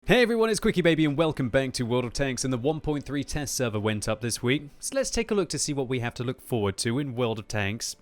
Hey everyone, it's QuickyBaby and welcome back to World of Tanks, and the 1.3 test server went up this week. So let's take a look to see what we have to look forward to in World of Tanks,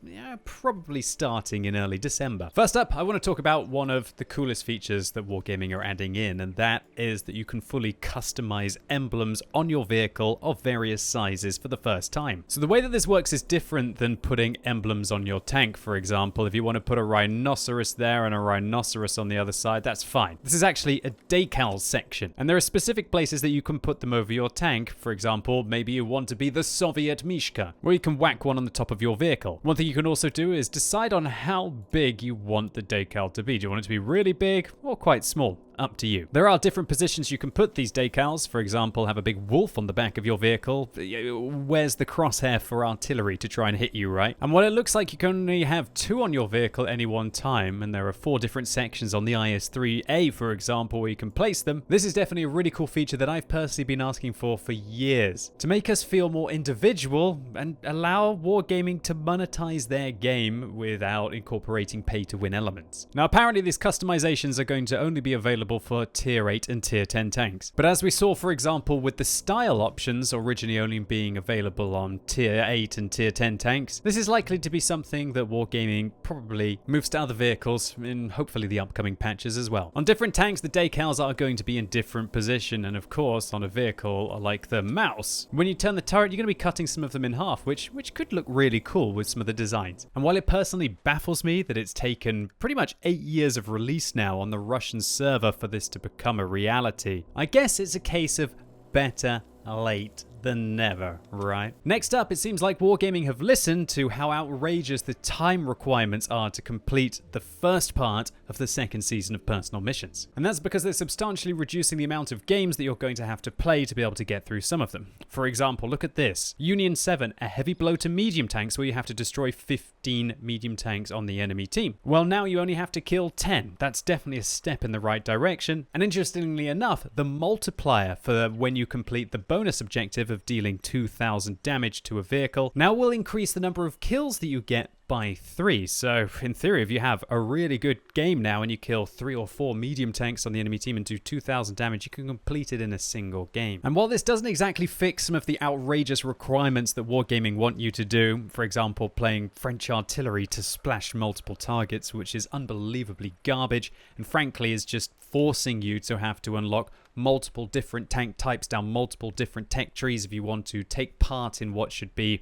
probably starting in early December. First up, I want to talk about one of the coolest features that Wargaming are adding in, and that is that you can fully customize emblems on your vehicle of various sizes for the first time. So the way that this works is different than putting emblems on your tank, for example. If you want to put a rhinoceros there and a rhinoceros on the other side, that's fine. This is actually a Decals section, and there are specific places that you can put them over your tank. For example, maybe you want to be the Soviet Mishka, where you can whack one on the top of your vehicle. One thing you can also do is decide on how big you want the decal to be. Do you want it to be really big or quite small? Up to you. There are different positions you can put these decals. For example, have a big wolf on the back of your vehicle. Where's the crosshair for artillery to try and hit you, right? And while it looks like you can only have 2 on your vehicle at any one time, and there are 4 different sections on the IS-3A, for example, where you can place them, this is definitely a really cool feature that I've personally been asking for years. To make us feel more individual and allow Wargaming to monetize their game without incorporating pay-to-win elements. Now, apparently these customizations are going to only be available for tier 8 and tier 10 tanks. But as we saw, for example, with the style options originally only being available on tier 8 and tier 10 tanks, this is likely to be something that Wargaming probably moves to other vehicles in hopefully the upcoming patches as well. On different tanks, the decals are going to be in different position, and of course on a vehicle like the mouse, when you turn the turret, you're going to be cutting some of them in half, which could look really cool with some of the designs. And while it personally baffles me that it's taken pretty much 8 years of release now on the Russian server for this to become a reality, I guess it's a case of better late than never, right? Next up, it seems like Wargaming have listened to how outrageous the time requirements are to complete the first part of the second season of personal missions. And that's because they're substantially reducing the amount of games that you're going to have to play to be able to get through some of them. For example, look at this. Union 7, a heavy blow to medium tanks where you have to destroy 15 medium tanks on the enemy team. Well, now you only have to kill 10. That's definitely a step in the right direction. And interestingly enough, the multiplier for when you complete the bonus objective of dealing 2,000 damage to a vehicle now will increase the number of kills that you get by 3. So in theory, if you have a really good game now and you kill 3 or 4 medium tanks on the enemy team and do 2,000 damage, you can complete it in a single game. And while this doesn't exactly fix some of the outrageous requirements that Wargaming want you to do, for example playing French artillery to splash multiple targets, which is unbelievably garbage and frankly is just forcing you to have to unlock multiple different tank types down multiple different tech trees if you want to take part in what should be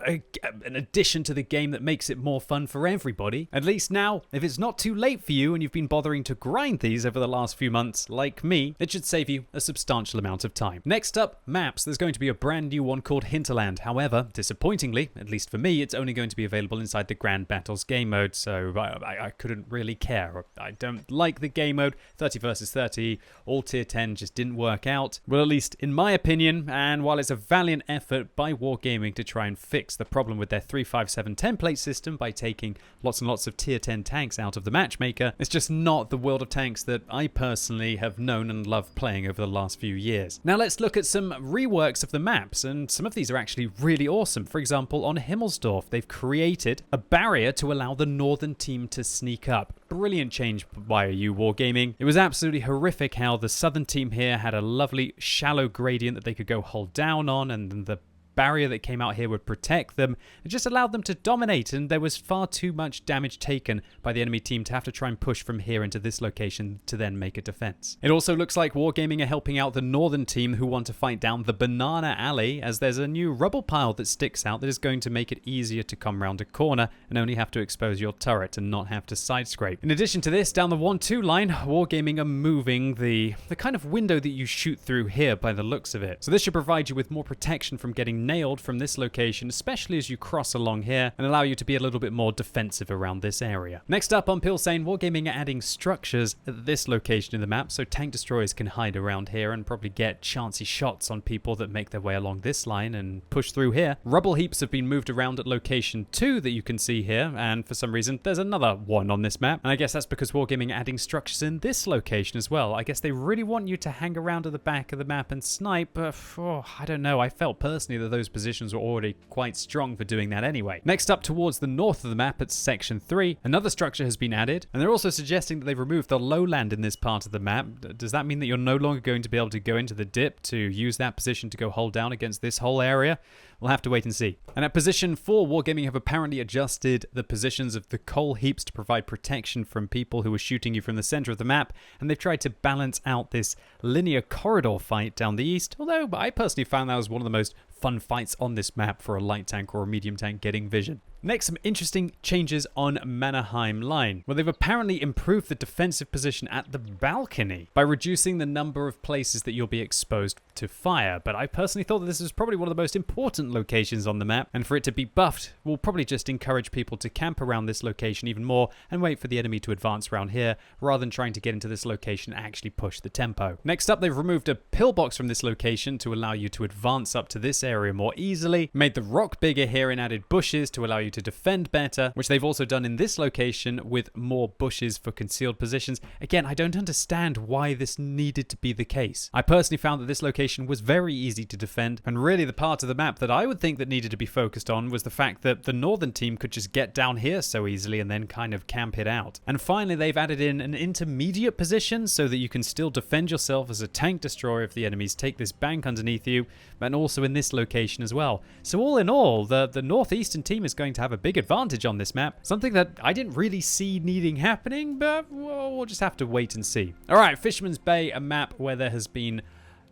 an addition to the game that makes it more fun for everybody. At least now, if it's not too late for you and you've been bothering to grind these over the last few months, like me, it should save you a substantial amount of time. Next up, maps. There's going to be a brand new one called Hinterland. However, disappointingly, at least for me, it's only going to be available inside the Grand Battles game mode, so I couldn't really care. I don't like the game mode. 30 versus 30, all tier 10 just didn't work out. Well, at least in my opinion, and while it's a valiant effort by Wargaming to try and fix the problem with their 357 template system by taking lots and lots of tier 10 tanks out of the matchmaker, it's just not the World of Tanks that I personally have known and loved playing over the last few years. Now let's look at some reworks of the maps, and some of these are actually really awesome. For example, on Himmelsdorf, they've created a barrier to allow the northern team to sneak up. Brilliant change by you, Wargaming. It was absolutely horrific how the southern team here had a lovely shallow gradient that they could go hold down on, and then the barrier that came out here would protect them. It just allowed them to dominate, and there was far too much damage taken by the enemy team to have to try and push from here into this location to then make a defense. It also looks like Wargaming are helping out the northern team who want to fight down the Banana Alley, as there's a new rubble pile that sticks out that is going to make it easier to come round a corner and only have to expose your turret and not have to side scrape. In addition to this, down the 1-2 line, Wargaming are moving the kind of window that you shoot through here by the looks of it. So this should provide you with more protection from getting nailed from this location, especially as you cross along here, and allow you to be a little bit more defensive around this area. Next up on Pilsane, Wargaming are adding structures at this location in the map, so tank destroyers can hide around here and probably get chancy shots on people that make their way along this line and push through here. Rubble heaps have been moved around at location 2 that you can see here, and for some reason there's another one on this map, and I guess that's because Wargaming are adding structures in this location as well. I guess they really want you to hang around at the back of the map and snipe, but I don't know, I felt personally that those those positions were already quite strong for doing that anyway. Next up, towards the north of the map at section 3, another structure has been added, and they're also suggesting that they've removed the lowland in this part of the map. Does that mean that you're no longer going to be able to go into the dip to use that position to go hold down against this whole area? We'll have to wait and see. And at position 4, Wargaming have apparently adjusted the positions of the coal heaps to provide protection from people who are shooting you from the center of the map, and they've tried to balance out this linear corridor fight down the east, although I personally found that was one of the most fun fights on this map for a light tank or a medium tank getting vision. Next, some interesting changes on Mannerheim Line, where they've apparently improved the defensive position at the balcony by reducing the number of places that you'll be exposed to fire. But I personally thought that this was probably one of the most important locations on the map, and for it to be buffed will probably just encourage people to camp around this location even more and wait for the enemy to advance around here, rather than trying to get into this location and actually push the tempo. Next up, they've removed a pillbox from this location to allow you to advance up to this area more easily, made the rock bigger here and added bushes to allow you to defend better, which they've also done in this location with more bushes for concealed positions. Again, I don't understand why this needed to be the case. I personally found that this location was very easy to defend, and really the part of the map that I would think that needed to be focused on was the fact that the northern team could just get down here so easily and then kind of camp it out. And finally, they've added in an intermediate position so that you can still defend yourself as a tank destroyer if the enemies take this bank underneath you, and also in this location as well. So all in all, the northeastern team is going to have a big advantage on this map, something that I didn't really see needing happening, but we'll just have to wait and see. Alright, Fisherman's Bay, a map where there has been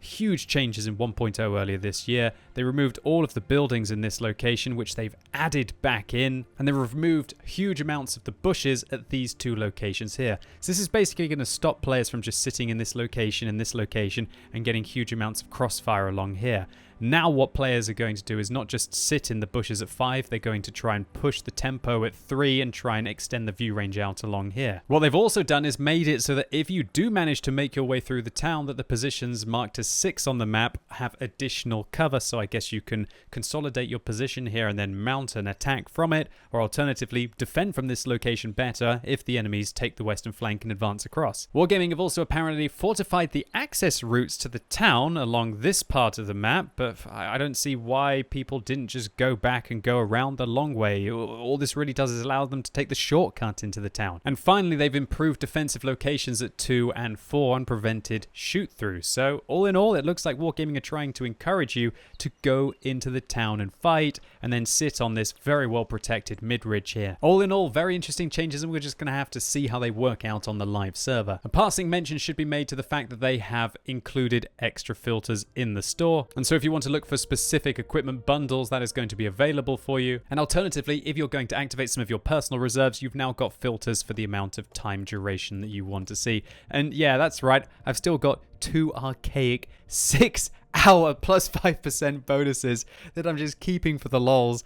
huge changes in 1.0 earlier this year. They removed all of the buildings in this location, which they've added back in, and they've removed huge amounts of the bushes at these two locations here. So this is basically going to stop players from just sitting in this location and getting huge amounts of crossfire along here. Now what players are going to do is not just sit in the bushes at 5, they're going to try and push the tempo at 3 and try and extend the view range out along here. What they've also done is made it so that if you do manage to make your way through the town, that the positions marked as 6 on the map have additional cover, so I guess you can consolidate your position here and then mount an attack from it, or alternatively defend from this location better if the enemies take the western flank and advance across. Wargaming have also apparently fortified the access routes to the town along this part of the map, but I don't see why people didn't just go back and go around the long way. All this really does is allow them to take the shortcut into the town. And finally, they've improved defensive locations at 2 and 4 and prevented shoot-throughs. So all in all, it looks like Wargaming are trying to encourage you to go into the town and fight, and then sit on this very well protected mid-ridge here. All in all, very interesting changes, and we're just going to have to see how they work out on the live server. A passing mention should be made to the fact that they have included extra filters in the store, and so if you want to look for specific equipment bundles, that is going to be available for you. And alternatively, if you're going to activate some of your personal reserves, you've now got filters for the amount of time duration that you want to see. And yeah, that's right, I've still got 2 archaic 6-hour plus 5% bonuses that I'm just keeping for the lols.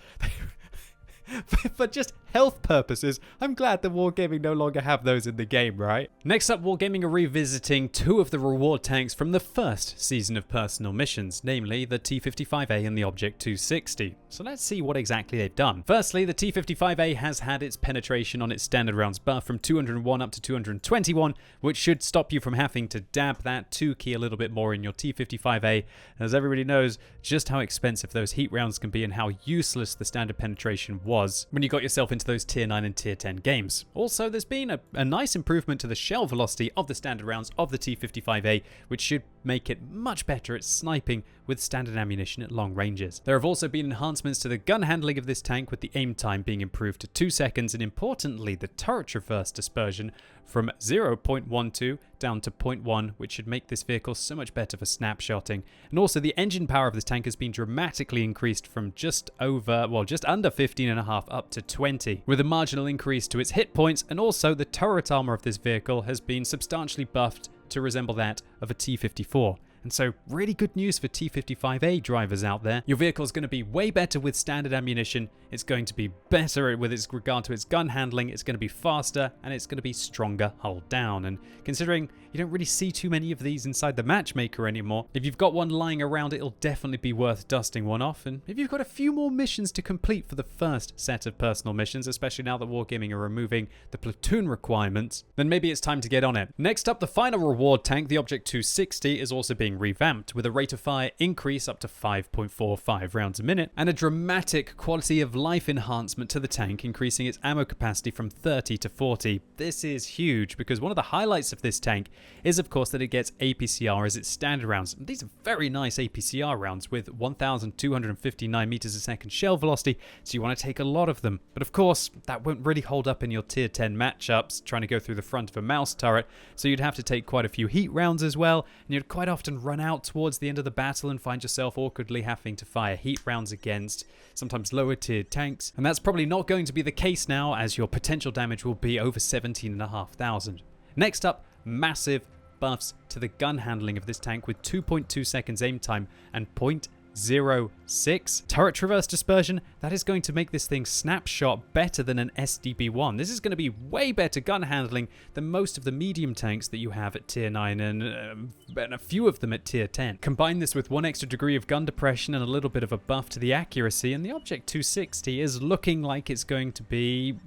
For just health purposes, I'm glad that Wargaming no longer have those in the game, right? Next up, Wargaming are revisiting 2 of the reward tanks from the first season of Personal Missions, namely the T-55A and the Object 260. So let's see what exactly they've done. Firstly, the T-55A has had its penetration on its standard rounds buff from 201 up to 221, which should stop you from having to dab that 2 key a little bit more in your T-55A, as everybody knows just how expensive those heat rounds can be and how useless the standard penetration was when you got yourself into those tier 9 and tier 10 games. Also, there's been a nice improvement to the shell velocity of the standard rounds of the T-55A, which should make it much better at sniping with standard ammunition at long ranges. There have also been enhancements to the gun handling of this tank, with the aim time being improved to 2 seconds, and importantly, the turret reverse dispersion from 0.12 down to 0.1, which should make this vehicle so much better for snapshotting. And also, the engine power of this tank has been dramatically increased from just under 15.5 up to 20, with a marginal increase to its hit points, and also the turret armor of this vehicle has been substantially buffed to resemble that of a T-54. And so, really good news for T-55A drivers out there. Your vehicle is going to be way better with standard ammunition, it's going to be better with its regard to its gun handling, it's going to be faster, and it's going to be stronger hull down. And considering you don't really see too many of these inside the matchmaker anymore, if you've got one lying around, it'll definitely be worth dusting one off. And if you've got a few more missions to complete for the first set of personal missions, especially now that Wargaming are removing the platoon requirements, then maybe it's time to get on it. Next up, the final reward tank, the Object 260, is also being being revamped, with a rate of fire increase up to 5.45 rounds a minute, and a dramatic quality of life enhancement to the tank, increasing its ammo capacity from 30 to 40. This is huge because one of the highlights of this tank is of course that it gets APCR as its standard rounds. These are very nice APCR rounds with 1,259 meters a second shell velocity, so you want to take a lot of them. But of course, that won't really hold up in your tier 10 matchups, trying to go through the front of a mouse turret, so you'd have to take quite a few heat rounds as well, and you'd quite often run out towards the end of the battle and find yourself awkwardly having to fire heat rounds against sometimes lower tiered tanks, and that's probably not going to be the case now, as your potential damage will be over 17,500. Next up, massive buffs to the gun handling of this tank with 2.2 seconds aim time and 0.06 turret traverse dispersion. That is going to make this thing snapshot better than an SDB1. This is going to be way better gun handling than most of the medium tanks that you have at tier 9 and a few of them at tier 10. Combine this with one extra degree of gun depression and a little bit of a buff to the accuracy, and the Object 260 is looking like it's going to be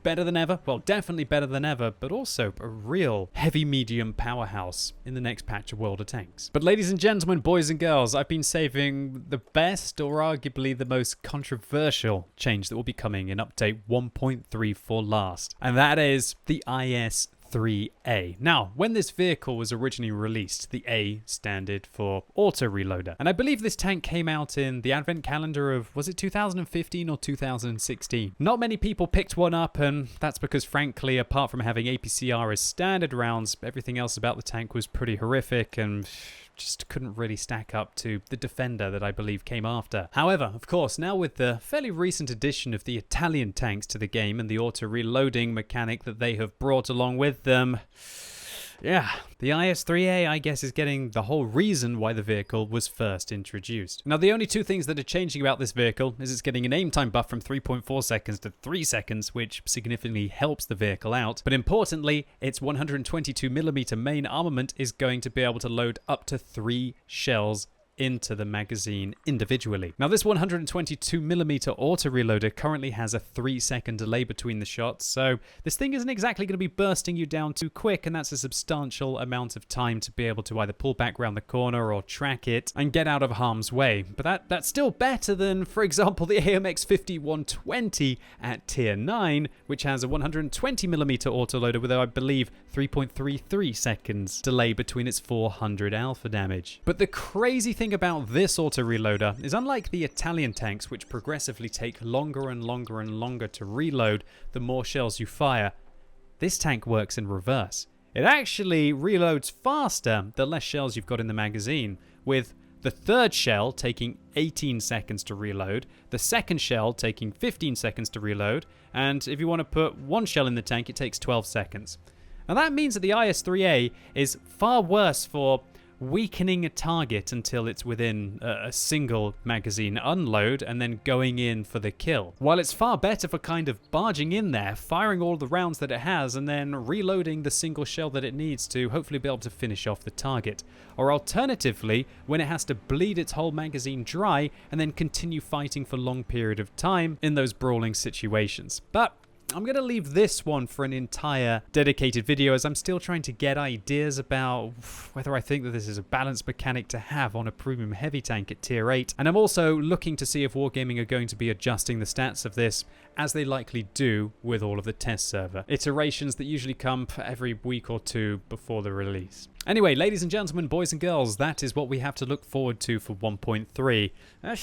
better than ever. Well, definitely better than ever, but also a real heavy-medium powerhouse in the next patch of World of Tanks. But ladies and gentlemen, boys and girls, I've been saving the best, or arguably the most controversial change that will be coming in update 1.3 for last, and that is the IS-3A. Now, when this vehicle was originally released, the A stood for auto reloader, and I believe this tank came out in the advent calendar of, was it 2015 or 2016? Not many people picked one up, and that's because frankly, apart from having APCR as standard rounds, everything else about the tank was pretty horrific and just couldn't really stack up to the Defender that I believe came after. However, of course, now with the fairly recent addition of the Italian tanks to the game and the auto reloading mechanic that they have brought along with them, yeah, the IS-3A, I guess, is getting the whole reason why the vehicle was first introduced. Now, the only two things that are changing about this vehicle is it's getting an aim time buff from 3.4 seconds to 3 seconds, which significantly helps the vehicle out. But importantly, its 122mm main armament is going to be able to load up to 3 shells into the magazine individually. Now, this 122mm auto reloader currently has a 3-second delay between the shots, so this thing isn't exactly going to be bursting you down too quick, and that's a substantial amount of time to be able to either pull back around the corner or track it and get out of harm's way. But that's still better than, for example, the AMX 5120 at tier 9, which has a 120mm autoloader with, I believe, 3.33 seconds delay between its 400 alpha damage. But the crazy thing about this auto reloader is, unlike the Italian tanks, which progressively take longer and longer and longer to reload the more shells you fire, this tank works in reverse. It actually reloads faster the less shells you've got in the magazine, with the third shell taking 18 seconds to reload, the second shell taking 15 seconds to reload, and if you want to put one shell in the tank, it takes 12 seconds. Now that means that the IS-3A is far worse for weakening a target until it's within a single magazine unload and then going in for the kill, while it's far better for kind of barging in there, firing all the rounds that it has, and then reloading the single shell that it needs to hopefully be able to finish off the target. Or alternatively, when it has to bleed its whole magazine dry and then continue fighting for a long period of time in those brawling situations. But I'm going to leave this one for an entire dedicated video, as I'm still trying to get ideas about whether I think that this is a balanced mechanic to have on a premium heavy tank at tier 8. And I'm also looking to see if Wargaming are going to be adjusting the stats of this, as they likely do with all of the test server iterations that usually come every week or two before the release. Anyway, ladies and gentlemen, boys and girls, that is what we have to look forward to for 1.3.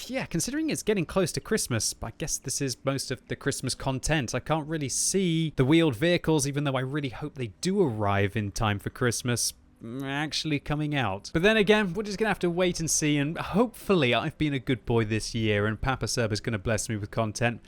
Yeah, considering it's getting close to Christmas, I guess this is most of the Christmas content. I can't really see the wheeled vehicles, even though I really hope they do arrive in time for Christmas, actually coming out. But then again, we're just going to have to wait and see, and hopefully I've been a good boy this year and Papa Serb is going to bless me with content.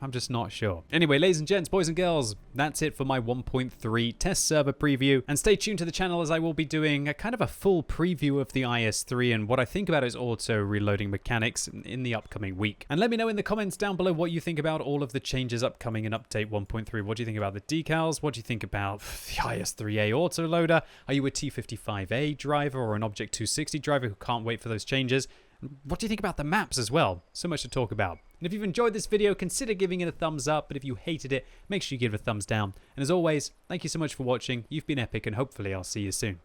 I'm just not sure. Anyway, ladies and gents, boys and girls, that's it for my 1.3 test server preview. And stay tuned to the channel, as I will be doing a kind of a full preview of the IS-3 and what I think about its auto reloading mechanics in the upcoming week. And let me know in the comments down below what you think about all of the changes upcoming in update 1.3. What do you think about the decals? What do you think about the IS-3A autoloader? Are you a T55A driver or an Object 260 driver who can't wait for those changes? What do you think about the maps as well? So much to talk about. And if you've enjoyed this video, consider giving it a thumbs up. But if you hated it, make sure you give it a thumbs down. And as always, thank you so much for watching. You've been epic, and hopefully I'll see you soon.